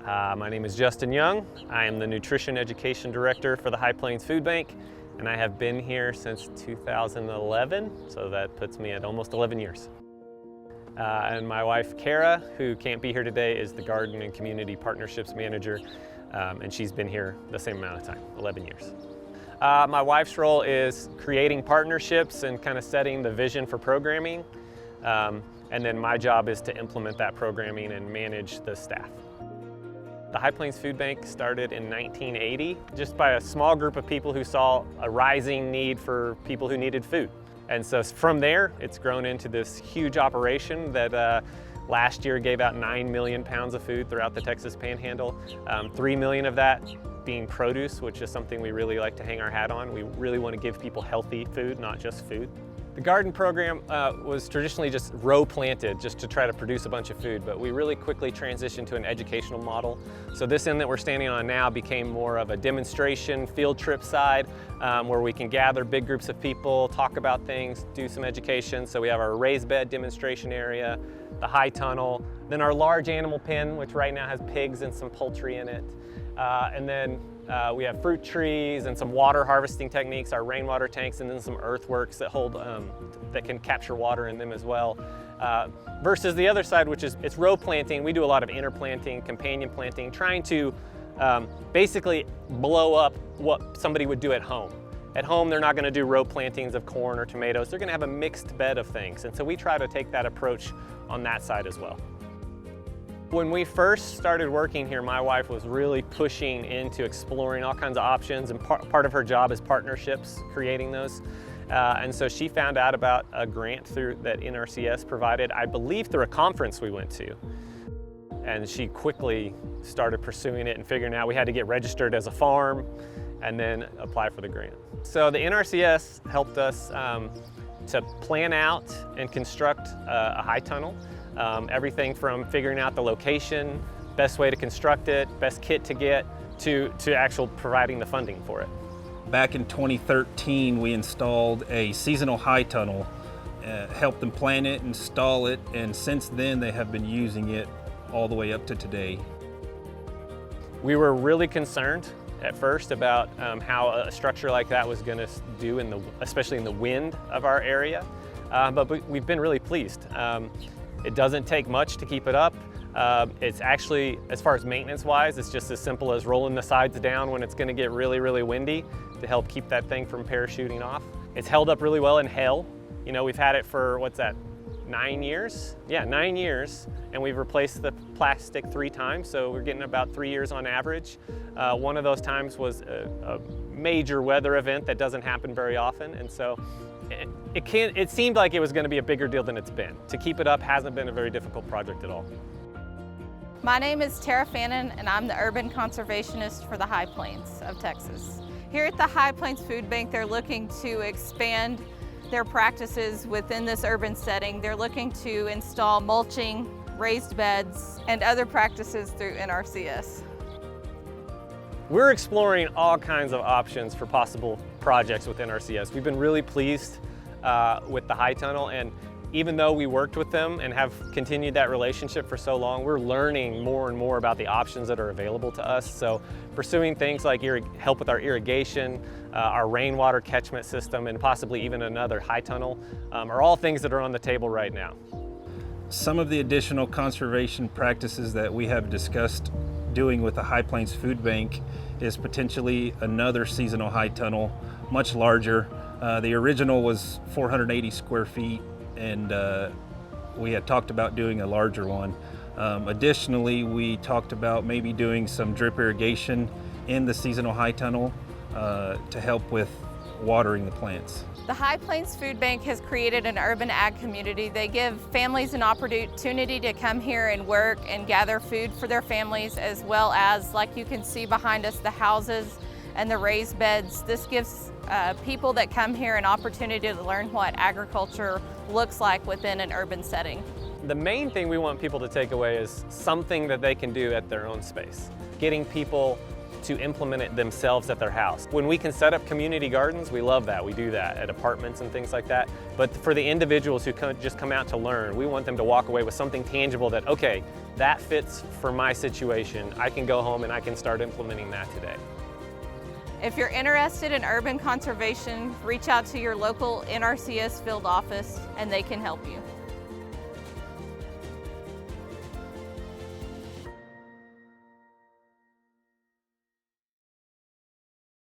My name is Justin Young. I am the Nutrition Education Director for the High Plains Food Bank, and I have been here since 2011, so that puts me at almost 11 years. And my wife, Kara, who can't be here today, is the Garden and Community Partnerships Manager, and she's been here the same amount of time, 11 years. My wife's role is creating partnerships and kind of setting the vision for programming, and then my job is to implement that programming and manage the staff. The High Plains Food Bank started in 1980 just by a small group of people who saw a rising need for people who needed food. And so from there, it's grown into this huge operation that last year gave out 9 million pounds of food throughout the Texas Panhandle. 3 million of that being produce, which is something we really like to hang our hat on. We really want to give people healthy food, not just food. The garden program was traditionally just row planted just to try to produce a bunch of food, but we really quickly transitioned to an educational model. So this end that we're standing on now became more of a demonstration field trip side where we can gather big groups of people, talk about things, do some education. So we have our raised bed demonstration area, the high tunnel, then our large animal pen, which right now has pigs and some poultry in it. And then we have fruit trees and some water harvesting techniques, our rainwater tanks, and then some earthworks that hold, that can capture water in them as well. Versus the other side, which is it's row planting. We do a lot of interplanting, companion planting, trying to basically blow up what somebody would do at home. At home, they're not going to do row plantings of corn or tomatoes. They're going to have a mixed bed of things. And so we try to take that approach on that side as well. When we first started working here, my wife was really pushing into exploring all kinds of options, and part of her job is partnerships, creating those. And so she found out about a grant that NRCS provided, I believe through a conference we went to. And she quickly started pursuing it and figuring out we had to get registered as a farm and then apply for the grant. So the NRCS helped us to plan out and construct a high tunnel. Everything from figuring out the location, best way to construct it, best kit to get, to actual providing the funding for it. Back in 2013, we installed a seasonal high tunnel, helped them plan it, install it, and since then they have been using it all the way up to today. We were really concerned at first about how a structure like that was going to do, especially in the wind of our area, but we've been really pleased. It doesn't take much to keep it up. It's actually, as far as maintenance-wise, it's just as simple as rolling the sides down when it's going to get really, really windy to help keep that thing from parachuting off. It's held up really well in hail. You know, we've had it for, what's that, 9 years? Yeah, 9 years, and we've replaced the plastic 3 times, so we're getting about 3 years on average. One of those times was a major weather event that doesn't happen very often, and so it seemed like it was going to be a bigger deal than it's been. To keep it up hasn't been a very difficult project at all. My name is Tara Fannin, and I'm the urban conservationist for the High Plains of Texas. Here at the High Plains Food Bank, they're looking to expand their practices within this urban setting. They're looking to install mulching, raised beds, and other practices through NRCS. We're exploring all kinds of options for possible projects with NRCS. We've been really pleased with the high tunnel, and even though we worked with them and have continued that relationship for so long, we're learning more and more about the options that are available to us. So pursuing things like help with our irrigation, our rainwater catchment system, and possibly even another high tunnel are all things that are on the table right now. Some of the additional conservation practices that we have discussed doing with the High Plains Food Bank is potentially another seasonal high tunnel, much larger. The original was 480 square feet, and we had talked about doing a larger one. Additionally, we talked about maybe doing some drip irrigation in the seasonal high tunnel to help with watering the plants. The High Plains Food Bank has created an urban ag community. They give families an opportunity to come here and work and gather food for their families, as well as, like you can see behind us, the houses and the raised beds. This gives people that come here an opportunity to learn what agriculture looks like within an urban setting. The main thing we want people to take away is something that they can do at their own space. Getting people to implement it themselves at their house. When we can set up community gardens, we love that. We do that at apartments and things like that. But for the individuals who just come out to learn, we want them to walk away with something tangible that, okay, that fits for my situation. I can go home and I can start implementing that today. If you're interested in urban conservation, reach out to your local NRCS field office and they can help you.